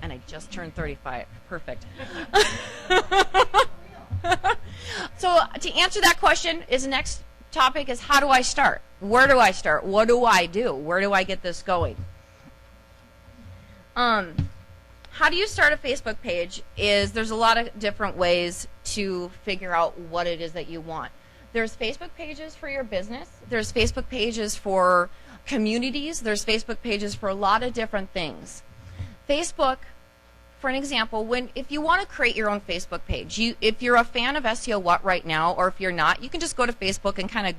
and I just turned 35. Perfect. So to answer that question, is next topic is how do I start? Where do I start? What do I do? Where do I get this going? How do you start a Facebook page? There's a lot of different ways to figure out what it is that you want. There's Facebook pages for your business. There's Facebook pages for communities. There's Facebook pages for a lot of different things. Facebook, for an example, if you want to create your own Facebook page, if you're a fan of SEO What right now, or if you're not, you can just go to Facebook and kind of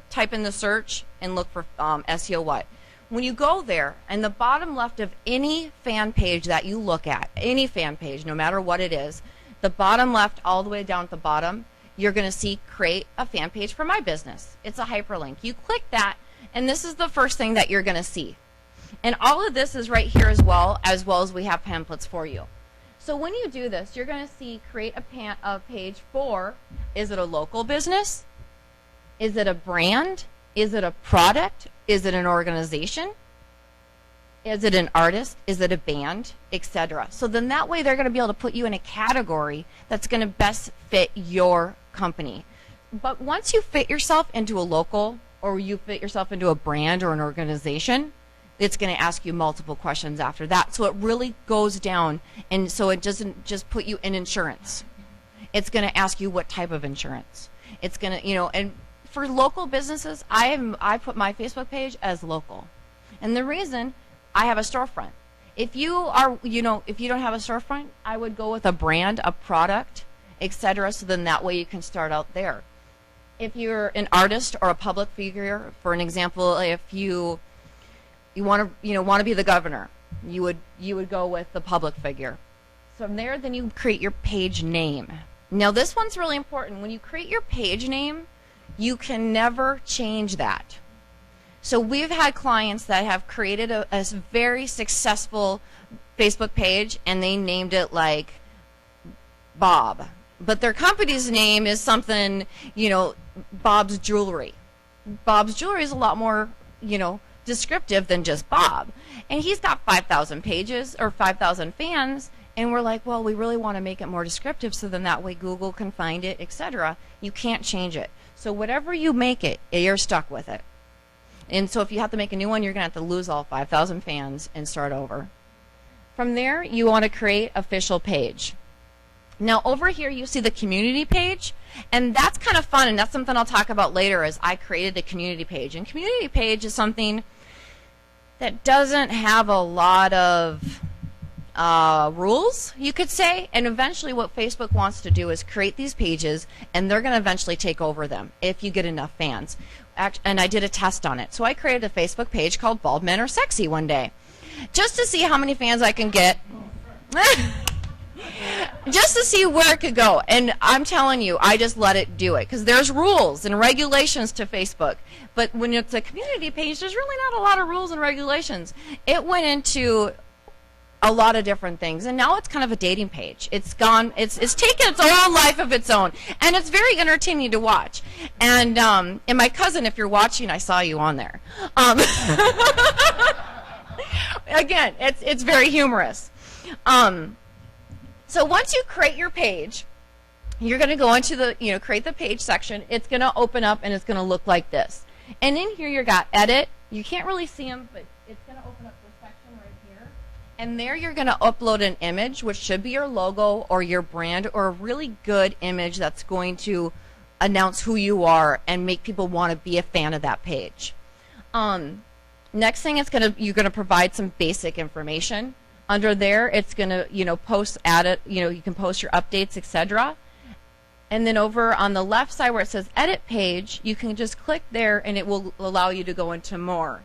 type in the search and look for SEO What. When you go there, in the bottom left of any fan page that you look at, any fan page, no matter what it is, the bottom left all the way down at the bottom, you're going to see create a fan page for my business. It's a hyperlink. You click that, and this is the first thing that you're going to see. And all of this is right here as well as we have pamphlets for you. So when you do this, you're going to see create a page for, is it a local business? Is it a brand? Is it a product? Is it an organization? Is it an artist? Is it a band? Etc. So then that way they're going to be able to put you in a category that's going to best fit your company. But once you fit yourself into a local, or you fit yourself into a brand or an organization, it's going to ask you multiple questions after that. So it really goes down, and so it doesn't just put you in insurance. It's going to ask you what type of insurance. It's going to, and for local businesses, I put my Facebook page as local. And the reason, I have a storefront. If you are, if you don't have a storefront, I would go with a brand, a product, etc. So then that way you can start out there. If you're an artist or a public figure, for an example, if you want to be the governor, you would go with the public figure. So from there, then you create your page name. Now this one's really important. When you create your page name, you can never change that. So we've had clients that have created a very successful Facebook page, and they named it like Bob, but their company's name is something, Bob's Jewelry. Bob's Jewelry is a lot more, descriptive than just Bob. And he's got 5,000 pages or 5,000 fans, and we're like, well, we really want to make it more descriptive so then that way Google can find it, etc. You can't change it. So whatever you make it, you're stuck with it. And so if you have to make a new one, you're going to have to lose all 5,000 fans and start over. From there, you want to create official page. Now over here you see the community page, and that's kind of fun, and that's something I'll talk about later as I created the community page. And community page is something that doesn't have a lot of rules, you could say, and eventually what Facebook wants to do is create these pages, and they're going to eventually take over them if you get enough fans. And I did a test on it. So I created a Facebook page called Bald Men Are Sexy one day, just to see how many fans I can get. Just to see where it could go. And I'm telling you, I just let it do it, because there's rules and regulations to Facebook. But when it's a community page, there's really not a lot of rules and regulations. It went into a lot of different things, and now it's kind of a dating page. It's taken its own life of its own, and it's very entertaining to watch. And my cousin, if you're watching, I saw you on there. Again, it's very humorous. So once you create your page, you're going to go into the, create the page section. It's going to open up, and it's going to look like this. And in here you've got edit. You can't really see them, but it's going to open up this section right here. And there you're going to upload an image, which should be your logo or your brand, or a really good image that's going to announce who you are and make people want to be a fan of that page. Next thing, you're going to provide some basic information. Under there, it's going to, post, add it, you can post your updates, etc. And then over on the left side where it says edit page, you can just click there and it will allow you to go into more.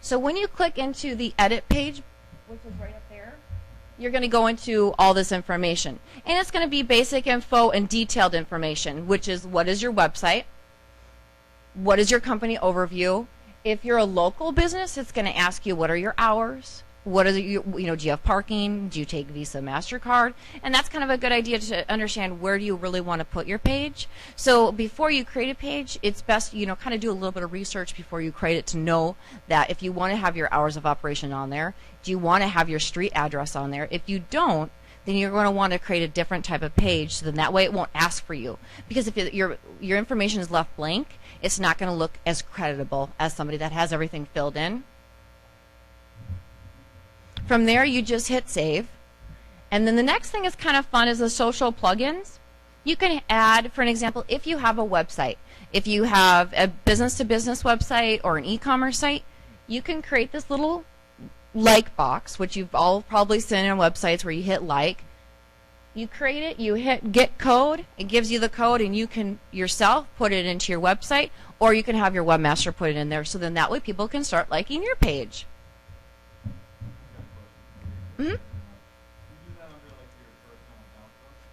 So when you click into the edit page, which is right up there, you're going to go into all this information. And it's going to be basic info and detailed information, which is what is your website, what is your company overview. If you're a local business, it's going to ask you what are your hours, What is it, you know, do you have parking? Do you take Visa, MasterCard? And that's kind of a good idea to understand where do you really want to put your page. So before you create a page, it's best, you know, kind of do a little bit of research before you create it to know that if you want to have your hours of operation on there, do you want to have your street address on there? If you don't, then you're going to want to create a different type of page, so then that way it won't ask for you. Because if your information is left blank, it's not going to look as creditable as somebody that has everything filled in. From there, you just hit save. And then the next thing is kind of fun is the social plugins. You can add, for an example, if you have a website, if you have a business-to-business website or an e-commerce site, you can create this little like box, which you've all probably seen on websites where you hit like. You create it, you hit get code, it gives you the code, and you can yourself put it into your website, or you can have your webmaster put it in there, so then that way people can start liking your page. Mm-hmm.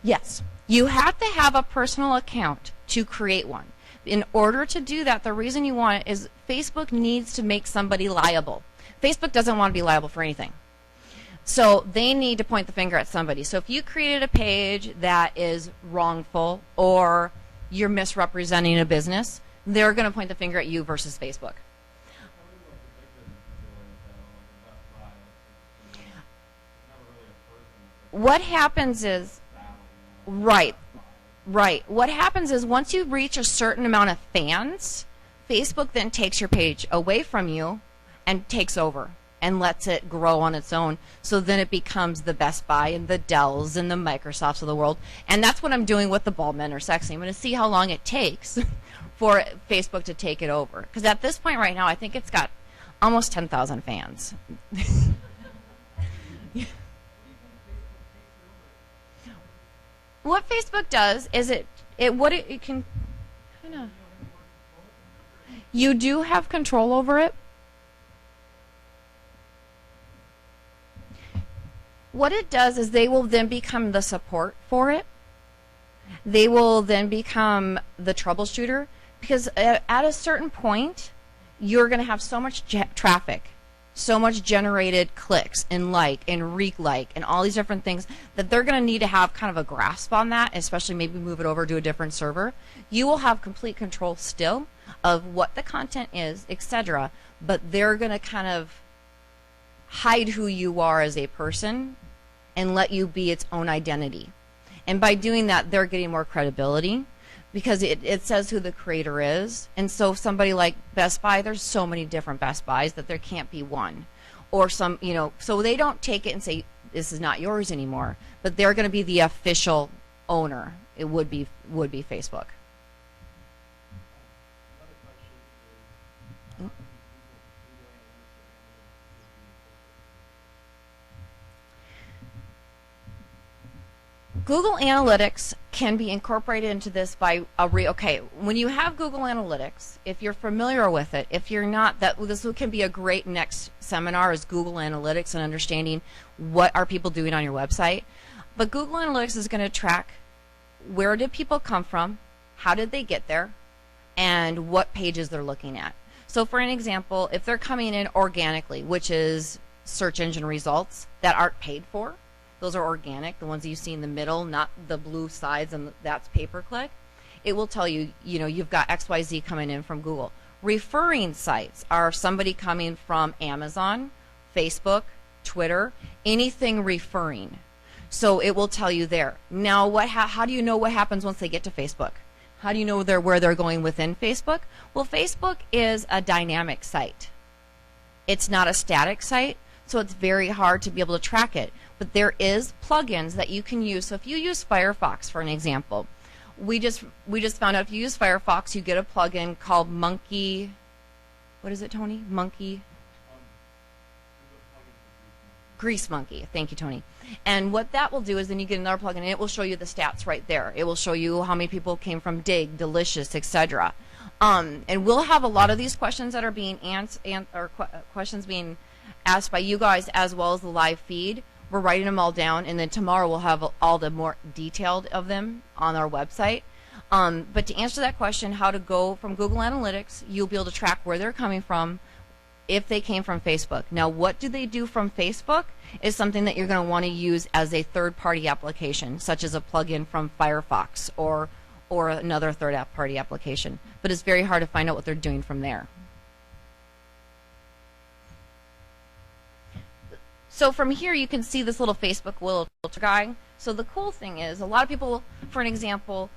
Yes. You have to have a personal account to create one. In order to do that, the reason you want it is Facebook needs to make somebody liable. Facebook doesn't want to be liable for anything. So they need to point the finger at somebody. So if you created a page that is wrongful or you're misrepresenting a business, they're going to point the finger at you versus Facebook. What happens is, right. What happens is once you reach a certain amount of fans, Facebook then takes your page away from you and takes over and lets it grow on its own. So then it becomes the Best Buy and the Dells and the Microsofts of the world. And that's what I'm doing with the Bald Men Are Sexy. I'm going to see how long it takes for Facebook to take it over. Because at this point right now, I think it's got almost 10,000 fans. What Facebook does is it can kind of, you do have control over it. What it does is they will then become the support for it. They will then become the troubleshooter, because at a certain point you're going to have so much traffic, so much generated clicks and like and re-like and all these different things that they're going to need to have kind of a grasp on that, especially maybe move it over to a different server. You will have complete control still of what the content is, etc., but they're going to kind of hide who you are as a person and let you be its own identity. And by doing that, they're getting more credibility, because it says who the creator is. And so somebody like Best Buy, there's so many different Best Buys that there can't be one. Or some, you know, so they don't take it and say, this is not yours anymore. But they're going to be the official owner. It would be Facebook. Google Analytics can be incorporated into this by okay, when you have Google Analytics, if you're familiar with it, if you're not, this can be a great next seminar, is Google Analytics and understanding what are people doing on your website. But Google Analytics is going to track where did people come from, how did they get there, and what pages they're looking at. So for an example, if they're coming in organically, which is search engine results that aren't paid for, those are organic, the ones you see in the middle, not the blue sides, and that's pay-per-click. It will tell you, you know, you've got XYZ coming in from Google. Referring sites are somebody coming from Amazon, Facebook, Twitter, anything referring. So it will tell you there. Now, how do you know what happens once they get to Facebook? How do you know where they're going within Facebook? Well, Facebook is a dynamic site. It's not a static site, so it's very hard to be able to track it. But there is plugins that you can use. So if you use Firefox, for an example, we just found out if you use Firefox, you get a plugin called Monkey. What is it, Tony? Monkey. Grease Monkey. Thank you, Tony. And what that will do is then you get another plugin, and it will show you the stats right there. It will show you how many people came from Dig, Delicious, etc. And we'll have a lot of these questions that are being questions being asked by you guys, as well as the live feed. We're writing them all down, and then tomorrow we'll have all the more detailed of them on our website. But to answer that question, how to go from Google Analytics, you'll be able to track where they're coming from, if they came from Facebook. Now, what do they do from Facebook is something that you're going to want to use as a third-party application, such as a plugin from Firefox or another third-party application. But it's very hard to find out what they're doing from there. So from here, you can see this little Facebook filter guy. So the cool thing is, a lot of people, for an example,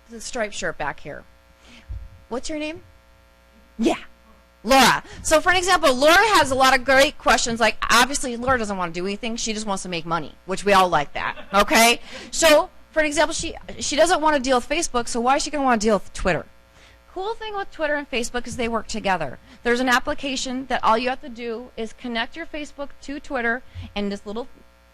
the striped shirt back here. What's your name? Yeah, Laura. So for an example, Laura has a lot of great questions. Like, obviously, Laura doesn't want to do anything. She just wants to make money, which we all like that, okay? So for an example, she doesn't want to deal with Facebook, so why is she going to want to deal with Twitter? Cool thing with Twitter and Facebook is they work together. There's an application that all you have to do is connect your Facebook to Twitter, and this little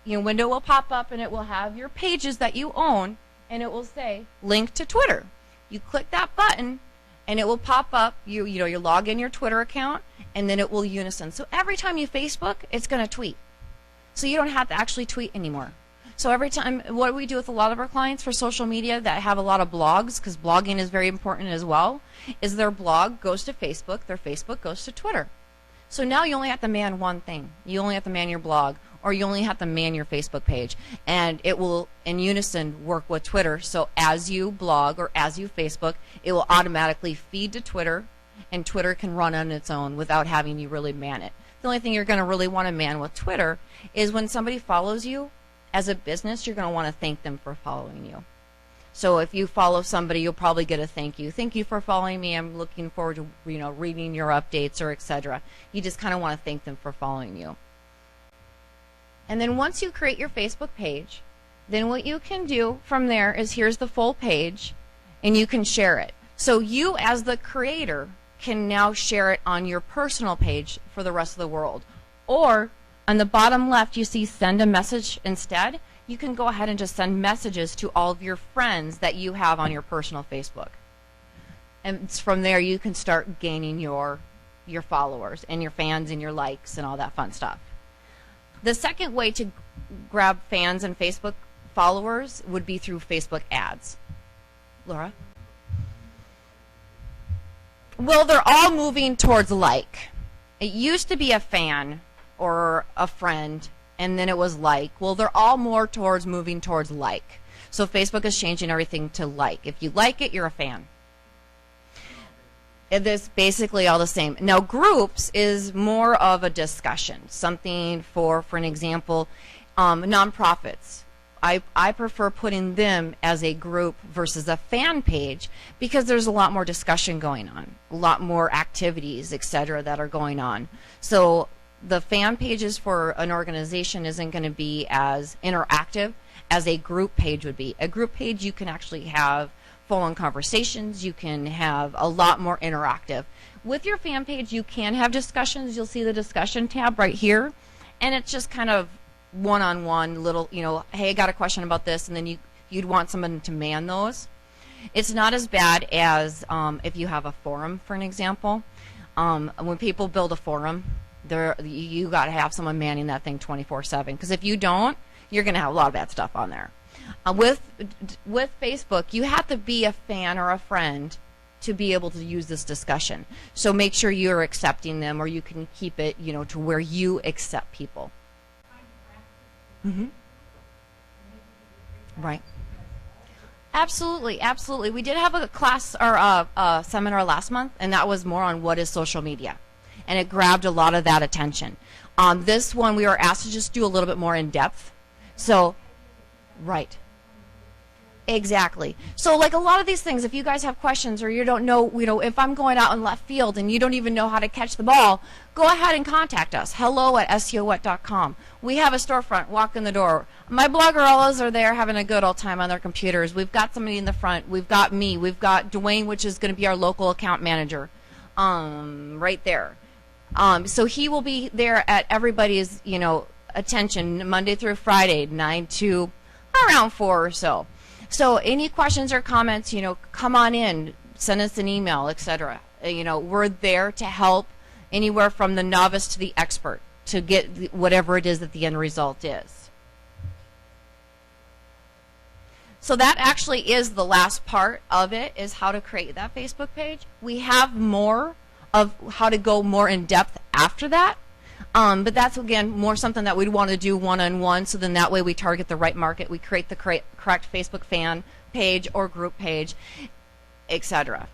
window will pop up, and it will have your pages that you own, and it will say link to Twitter. You click that button and it will pop up. You log in your Twitter account, and then it will unison. So every time you Facebook, it's going to tweet. So you don't have to actually tweet anymore. So every time, what we do with a lot of our clients for social media that have a lot of blogs, because blogging is very important as well, is their blog goes to Facebook, their Facebook goes to Twitter. So now you only have to man one thing. You only have to man your blog, or you only have to man your Facebook page, and it will in unison work with Twitter. So as you blog or as you Facebook, it will automatically feed to Twitter, and Twitter can run on its own without having you really man it. The only thing you're going to really want to man with Twitter is when somebody follows you as a business, you're going to want to thank them for following you. So if you follow somebody, you'll probably get a thank you. Thank you for following me. I'm looking forward to reading your updates, or etc. You just kind of want to thank them for following you. And then once you create your Facebook page, then what you can do from there is, here's the full page, and you can share it. So you, as the creator, can now share it on your personal page for the rest of the world. Or on the bottom left, you see send a message instead. You can go ahead and just send messages to all of your friends that you have on your personal Facebook. And from there, you can start gaining your followers and your fans and your likes and all that fun stuff. The second way to grab fans and Facebook followers would be through Facebook ads. Laura? Well, they're all moving towards like. It used to be a fan or a friend, and then it was like. Well, they're all more towards moving towards like. So Facebook is changing everything to like. If you like it, you're a fan. It's basically all the same. Now, groups is more of a discussion, something for an example, nonprofits. I prefer putting them as a group versus a fan page, because there's a lot more discussion going on, a lot more activities, etc., that are going on. So the fan pages for an organization isn't going to be as interactive as a group page would be. A group page, you can actually have full-on conversations. You can have a lot more interactive. With your fan page, you can have discussions. You'll see the discussion tab right here, and it's just kind of one-on-one little, hey, I got a question about this, and then you'd want someone to man those. It's not as bad as if you have a forum, for an example. When people build a forum, you got to have someone manning that thing 24/7, because if you don't, you're going to have a lot of bad stuff on there. With Facebook, you have to be a fan or a friend to be able to use this discussion. So make sure you're accepting them, or you can keep it, to where you accept people. Mm-hmm. Right. Absolutely, absolutely. We did have a class or a seminar last month, and that was more on what is social media, and it grabbed a lot of that attention. This one, we were asked to just do a little bit more in depth. So, right. Exactly. So like a lot of these things, if you guys have questions, or you don't know, if I'm going out in left field and you don't even know how to catch the ball, go ahead and contact us. hello@SEOWhat.com. We have a storefront. Walk in the door. My bloggerellas are there having a good old time on their computers. We've got somebody in the front. We've got me. We've got Dwayne, which is going to be our local account manager, right there. So he will be there at everybody's, attention Monday through Friday, 9 to around 4 or so. So any questions or comments, come on in, send us an email, etc. We're there to help anywhere from the novice to the expert to get whatever it is that the end result is. So that actually is the last part of it, is how to create that Facebook page. We have more of how to go more in depth after that. But that's, again, more something that we'd want to do one-on-one, so then that way we target the right market. We create the correct Facebook fan page or group page, etc.